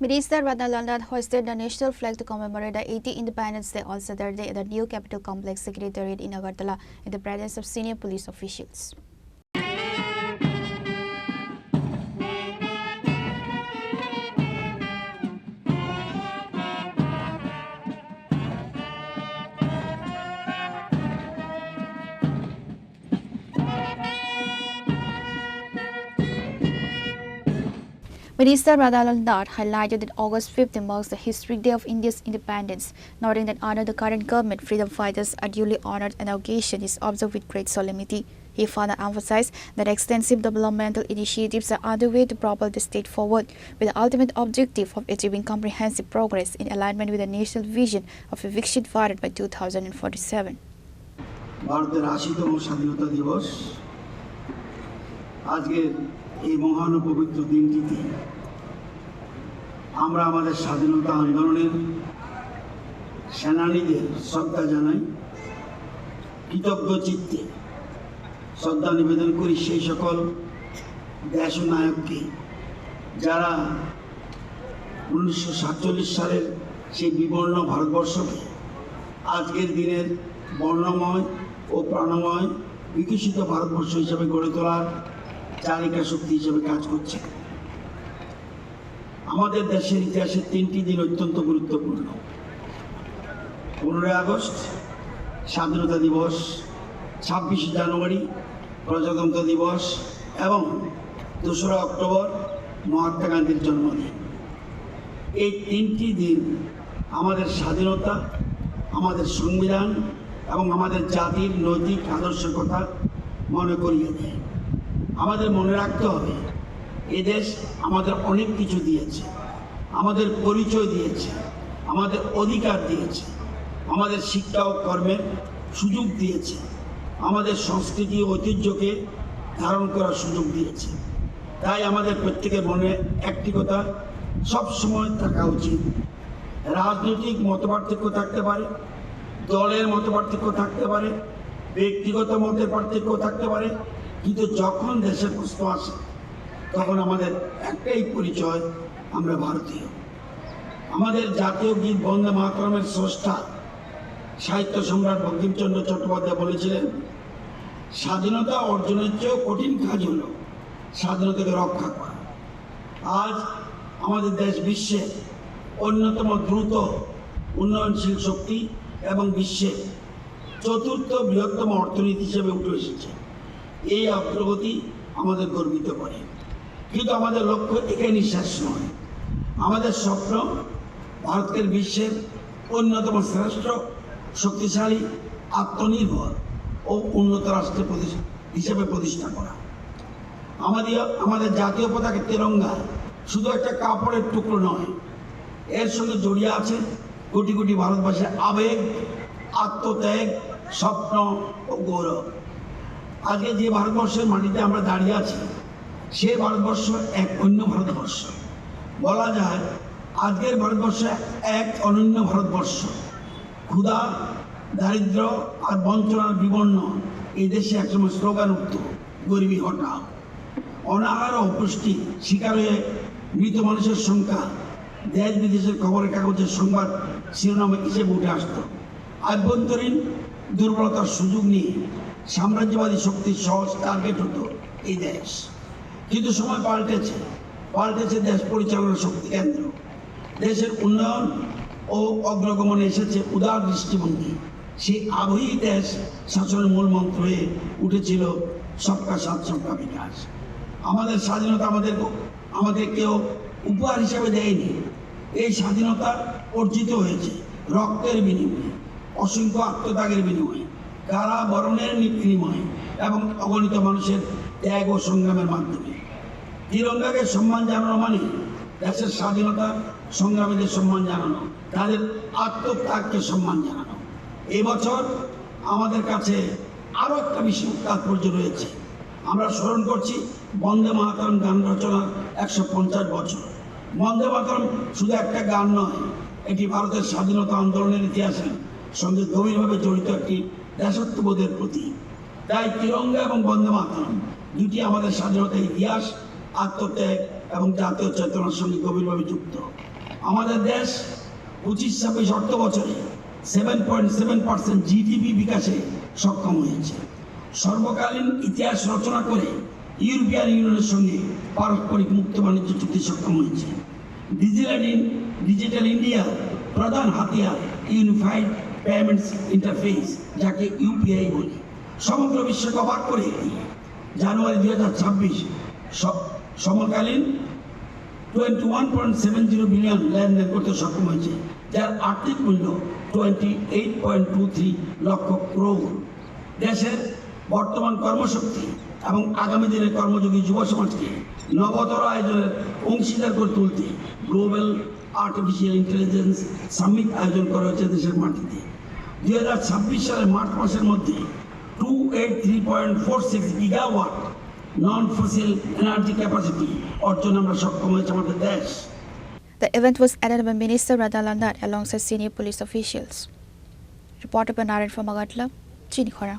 Minister London hoisted the national flag to commemorate the 80th Independence Day on Saturday at the new Capitol Complex Secretariat in Agartala in the presence of senior police officials. Minister Radhakrishnan highlighted that August 15 marks the historic day of India's independence, noting that under the current government, freedom fighters are duly honored and the occasion is observed with great solemnity. He further emphasized that extensive developmental initiatives are underway to propel the state forward, with the ultimate objective of achieving comprehensive progress in alignment with the national vision of a Viksit Bharat by 2047. ভারতের ৮০তম স্বাধীনতা দিবস আজকের এই মহান পবিত্র দিনটিতে আমরা আমাদের স্বাধীনতা আন্দোলনের সেনানীদের শ্রদ্ধা জানাই, কৃতজ্ঞ চিত্তে শ্রদ্ধা নিবেদন করি সেই সকল দেশনায়ককে যারা 1947 সালের সেই বিবর্ণ ভারতবর্ষকে আজকের দিনের বর্ণময় ও প্রাণময় বিকশিত ভারতবর্ষ হিসেবে গড়ে তোলার চালিকা শক্তি হিসেবে কাজ করছে। আমাদের দেশের ইতিহাসে 3টি দিন অত্যন্ত গুরুত্বপূর্ণ: 15 আগস্ট স্বাধীনতা দিবস, 26 জানুয়ারি প্রজাতন্ত্র দিবস এবং 2রা অক্টোবর মহাত্মা গান্ধীর জন্মদিন। এই 3টি দিন আমাদের স্বাধীনতা, আমাদের সংবিধান এবং আমাদের জাতির নৈতিক আদর্শের কথা মনে করিয়ে দেয়। আমাদের মনে রাখতে হবে, এদেশ আমাদের অনেক কিছু দিয়েছে, আমাদের পরিচয় দিয়েছে, আমাদের অধিকার দিয়েছে, আমাদের শিক্ষা ও কর্মের সুযোগ দিয়েছে, আমাদের সংস্কৃতি ও ঐতিহ্যকে ধারণ করার সুযোগ দিয়েছে। তাই আমাদের প্রত্যেকের মনে একটি কথা সবসময় থাকা উচিত: রাজনৈতিক মতপার্থক্য থাকতে পারে, দলের মতপার্থক্য থাকতে পারে, ব্যক্তিগত মতের পার্থক্য থাকতে পারে, কিন্তু যখন দেশের প্রশ্ন আসে তখন আমাদের একটাই পরিচয়, আমরা ভারতীয়। আমাদের জাতীয় গীত বন্দে মাতরমের স্রষ্টা সাহিত্য সম্রাট বঙ্কিমচন্দ্র চট্টোপাধ্যায় বলেছিলেন, স্বাধীনতা অর্জনের চেয়েও কঠিন কাজ হলো স্বাধীনতাকে রক্ষা করা। আজ আমাদের দেশ বিশ্বের অন্যতম দ্রুত উন্নয়নশীল শক্তি এবং বিশ্বের 4র্থ বৃহত্তম অর্থনীতি হিসেবে উঠে এসেছে। এই অগ্রগতি আমাদের গর্বিত করে, কিন্তু আমাদের লক্ষ্য এখানেই শেষ নয়। আমাদের স্বপ্ন ভারতকে বিশ্বের অন্যতম শ্রেষ্ঠ, শক্তিশালী, আত্মনির্ভর ও উন্নত রাষ্ট্র হিসেবে প্রতিষ্ঠা করা। আমাদের জাতীয় পতাকা তেরঙ্গা শুধু একটা কাপড়ের টুকরো নয়, এর সঙ্গে জড়িয়ে আছে কোটি কোটি ভারতবাসীর আবেগ, আত্মত্যাগ, স্বপ্ন ও গৌরব। আজকে যে ভারতবর্ষের মাটিতে আমরা দাঁড়িয়ে আছি, সে ভারতবর্ষ এক অন্য ভারতবর্ষ। বলা যায় আজকের ভারতবর্ষ এক অনন্য ভারতবর্ষ। ক্ষুধা, দারিদ্র আর বঞ্চনার বিবর্ণ এই দেশে একসময় স্লোগান উঠত, গরিবী হটাও। অনাহার ও অপুষ্টি শিকার হয়ে মৃত মানুষের সংখ্যা দেশ বিদেশের খবরের কাগজের সংবাদ শিরোনাম হিসেবে উঠে আসত। আভ্যন্তরীণ দুর্বলতার সুযোগ নিয়ে সাম্রাজ্যবাদী শক্তির সহজ টার্গেট হতো এই দেশ। কিন্তু সময় পাল্টেছে দেশ পরিচালনার শক্তি কেন্দ্র। দেশের উন্নয়ন ও অগ্রগমনে এসেছে উদার দৃষ্টিভঙ্গি। সেই আবহেই দেশ শাসনের মূল মন্ত্র হয়ে উঠেছিল সবকা সাথ সবকা বিকাশ। আমাদের স্বাধীনতা আমাদের কেউ উপহার হিসেবে দেয়নি। এই স্বাধীনতা অর্জিত হয়েছে রক্তের বিনিময়ে, অসংখ্য আত্মত্যাগের বিনিময়ে, কারাবরণের বিনিময়ে এবং অগণিত মানুষের ত্যাগ ও সংগ্রামের মাধ্যমে। তিরঙ্গাকে সম্মান জানানো মানে দেশের স্বাধীনতা সংগ্রামীদের সম্মান জানানো, তাদের আত্মত্যাগকে সম্মান জানানো। এবছর আমাদের কাছে আরও একটা বিশেষ তাৎপর্য রয়েছে। আমরা স্মরণ করছি বন্দে মাতরম গান রচনার 150 বছর। বন্দে মাতরম শুধু একটা গান নয়, এটি ভারতের স্বাধীনতা আন্দোলনের ইতিহাসের সঙ্গে গভীরভাবে জড়িত একটি দেশাত্মবোধের প্রতীক। তাই তিরঙ্গা এবং বন্দে মাতরম দুটি আমাদের স্বাধীনতার ইতিহাস, আত্মত্যাগ এবং জাতীয় চেতনার সঙ্গে গভীরভাবে যুক্ত। আমাদের দেশ 25-26 অর্থ বছরে 7.7% জিডিপি বিকাশে সক্ষম হয়েছে। সর্বকালীন ইতিহাস রচনা করে ইউরোপিয়ান ইউনিয়নের সঙ্গে পারস্পরিক মুক্ত বাণিজ্য চুক্তি সক্ষম হয়েছে। ডিজিটাল ইন্ডিয়া প্রধান হাতিয়ার ইউনিফাইড পেমেন্টস ইন্টারফেস, যাকে ইউপিআই বলি, সমগ্র বিশ্বকে অবাক করে জানুয়ারি 2026 সমকালীন 21.70 বিলিয়ন লেনদেন করতে সক্ষম হয়েছে, যার আর্থিক মূল্য 28.23 লক্ষ ক্রোড়। দেশের বর্তমান কর্মশক্তি এবং আগামী দিনের কর্মযোগী যুব সমাজকে নবতর আয়োজনের অংশীদার করে তুলতে গ্লোবাল আর্টিফিশিয়াল ইন্টেলিজেন্স সামিট আয়োজন করা হয়েছে দেশের মাটিতে। 2026 সালের মার্চ মাসের মধ্যে 283.46 গিগাওয়াট নন ফসিল এনার্জি ক্যাপাসিটি অর্জন আমরা সক্ষম হয়েছে আমাদের দেশ। The event was attended by Minister Radha Ladad alongside senior police officials. Reporter Banaran from Agatla, Chinikhara.